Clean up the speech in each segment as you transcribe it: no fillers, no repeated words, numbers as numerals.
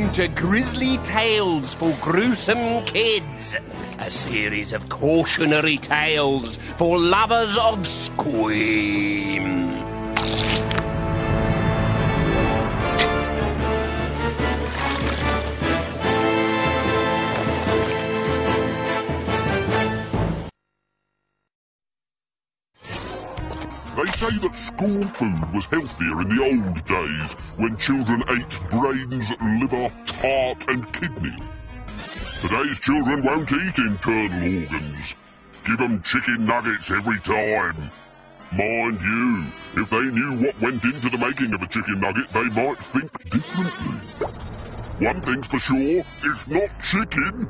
Welcome to Grisly Tales for Gruesome Kids, a series of cautionary tales for lovers of Scream. They say that school food was healthier in the old days, when children ate brains, liver, heart and kidney. Today's children won't eat internal organs. Give them chicken nuggets every time. Mind you, if they knew what went into the making of a chicken nugget, they might think differently. One thing's for sure, it's not chicken.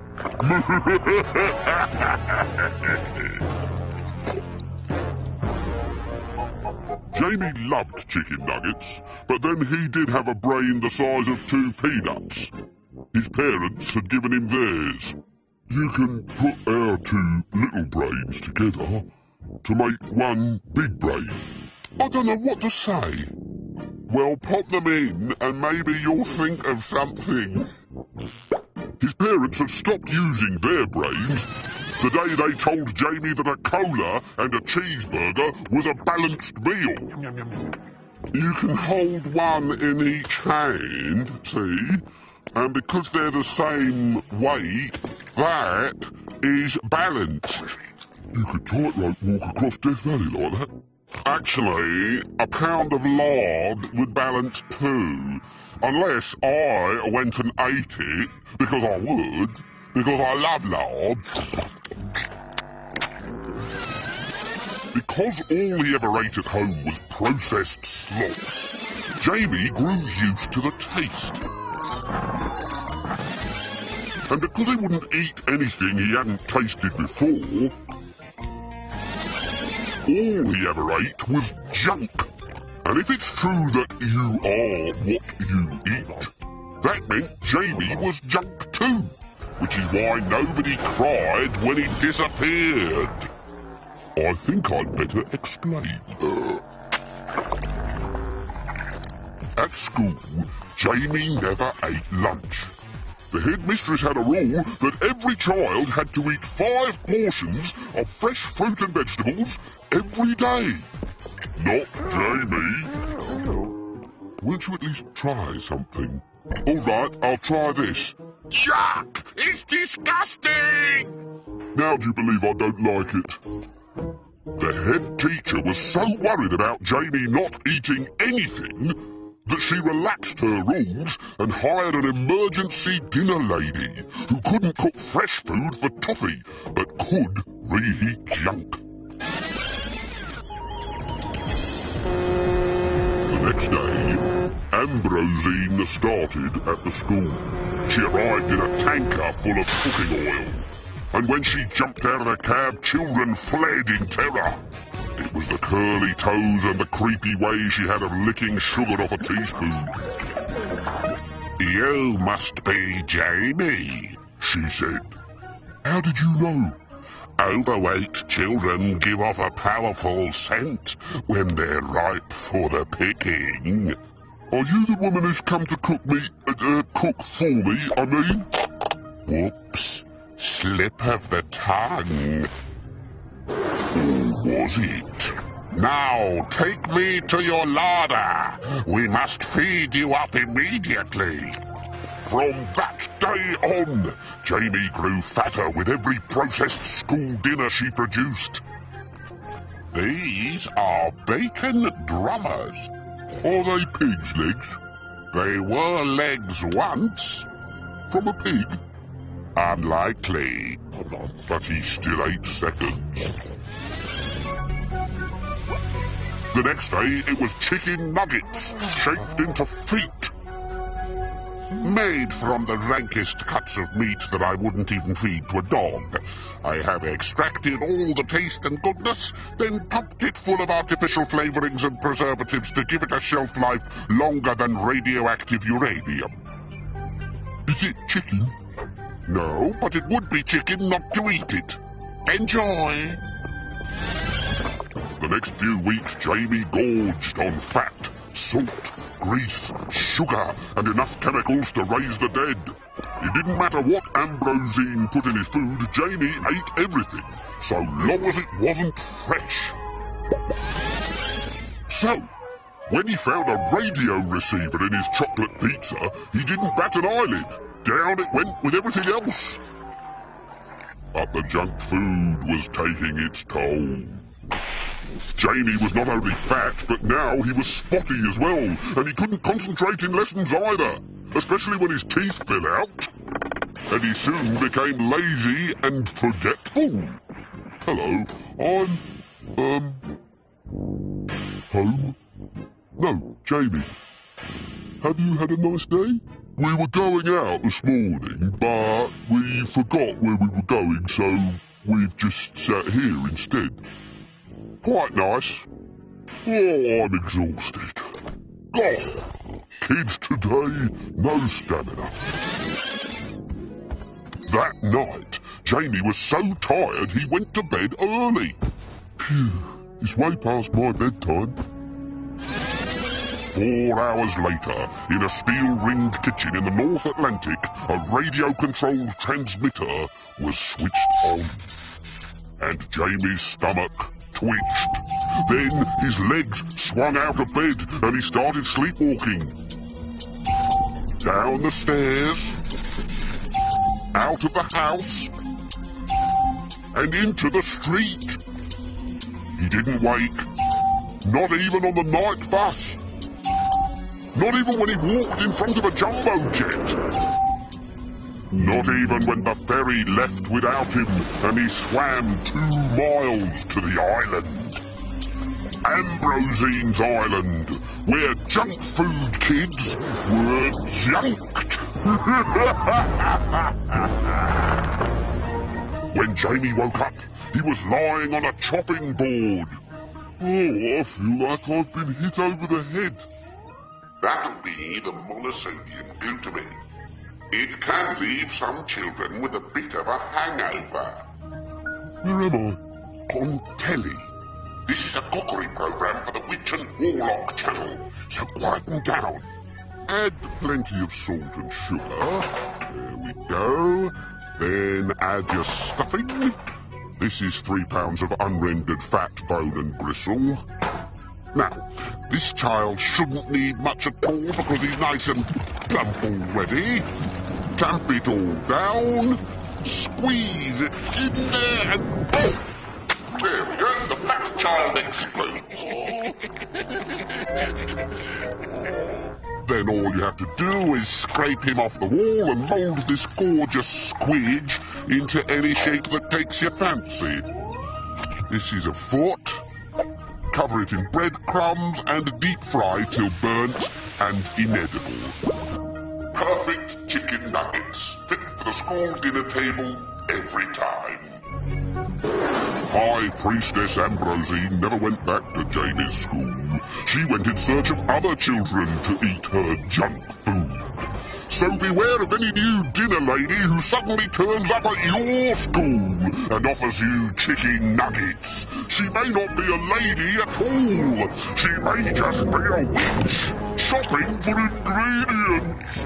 Jamie loved chicken nuggets, but then he did have a brain the size of 2 peanuts. His parents had given him theirs. You can put our 2 little brains together to make one big brain. I don't know what to say. Well, pop them in and maybe you'll think of something. His parents had stopped using their brains the day they told Jamie that a cola and a cheeseburger was a balanced meal. You can hold one in each hand, see? And because they're the same weight, that is balanced. You could tightrope walk across Death Valley like that. Actually, a pound of lard would balance 2, unless I went and ate it, because I would, because I love lard. Because all he ever ate at home was processed slops, Jamie grew used to the taste. And because he wouldn't eat anything he hadn't tasted before, all he ever ate was junk. And if it's true that you are what you eat, that meant Jamie was junk too, which is why nobody cried when he disappeared. I think I'd better explain. At school, Jamie never ate lunch. The headmistress had a rule that every child had to eat 5 portions of fresh fruit and vegetables every day. Not Jamie. Won't you at least try something? All right, I'll try this. Yuck! It's disgusting! Now do you believe I don't like it? The head teacher was so worried about Jamie not eating anything that she relaxed her rules and hired an emergency dinner lady who couldn't cook fresh food for toffee, but could reheat junk. The next day, Ambrosine started at the school. She arrived in a tanker full of cooking oil, and when she jumped out of the cab, children fled in terror. It was the curly toes and the creepy way she had of licking sugar off a teaspoon. You must be Jamie, she said. How did you know? Overweight children give off a powerful scent when they're ripe for the picking. Are you the woman who's come to cook for me, I mean? Whoops, slip of the tongue. Or was it? Now, take me to your larder. We must feed you up immediately. From that day on, Jamie grew fatter with every processed school dinner she produced. These are bacon drummers. Are they pig's legs? They were legs once. From a pig? Unlikely. But he still ate seconds. The next day, it was chicken nuggets, shaped into feet. Made from the rankest cuts of meat that I wouldn't even feed to a dog. I have extracted all the taste and goodness, then pumped it full of artificial flavorings and preservatives to give it a shelf life longer than radioactive uranium. Is it chicken? No, but it would be chicken not to eat it. Enjoy! The next few weeks, Jamie gorged on fat, Salt, grease, sugar, and enough chemicals to raise the dead. It didn't matter what Ambrosine put in his food, Jamie ate everything, so long as it wasn't fresh. So, when he found a radio receiver in his chocolate pizza, he didn't bat an eyelid. Down it went with everything else. But the junk food was taking its toll. Jamie was not only fat, but now he was spotty as well, and he couldn't concentrate in lessons either, especially when his teeth fell out. And he soon became lazy and forgetful. Hello, I'm, home? No, Jamie. Have you had a nice day? We were going out this morning, but we forgot where we were going, so we've just sat here instead. Quite nice. Oh, I'm exhausted. Oh, kids today, no stamina. That night, Jamie was so tired he went to bed early. Phew, it's way past my bedtime. 4 hours later, in a steel-ringed kitchen in the North Atlantic, a radio-controlled transmitter was switched on. And Jamie's stomach twitched. Then his legs swung out of bed and he started sleepwalking. Down the stairs, out of the house, and into the street. He didn't wake, not even on the night bus. Not even when he walked in front of a jumbo jet. Not even when the ferry left without him and he swam 2 miles to the island. Ambrosine's Island, where junk food kids were junked. When Jamie woke up, he was lying on a chopping board. Oh, I feel like I've been hit over the head. That'll be the monosodium glutamate. It can leave some children with a bit of a hangover. Where am I? On telly. This is a cookery program for the Witch and Warlock channel, so quieten down. Add plenty of salt and sugar. There we go. Then add your stuffing. This is 3 pounds of unrendered fat, bone and gristle. Now, this child shouldn't need much at all because he's nice and plump already. Tamp it all down, squeeze it in there and... Oh! There we go, the fat child explodes. Then all you have to do is scrape him off the wall and mould this gorgeous squidge into any shape that takes your fancy. This is a foot. Cover it in breadcrumbs and deep fry till burnt and inedible. Perfect chicken nuggets, fit for the school dinner table every time. High Priestess Ambrosine never went back to Jamie's school. She went in search of other children to eat her junk food. So beware of any new dinner lady who suddenly turns up at your school and offers you chicken nuggets. She may not be a lady at all. She may just be a witch shopping for ingredients.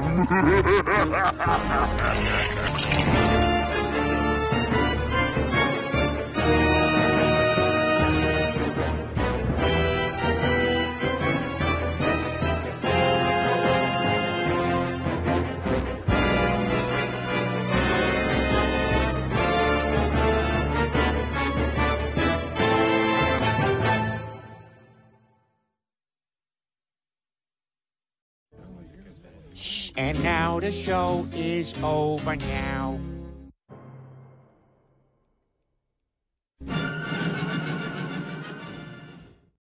And now the show is over now.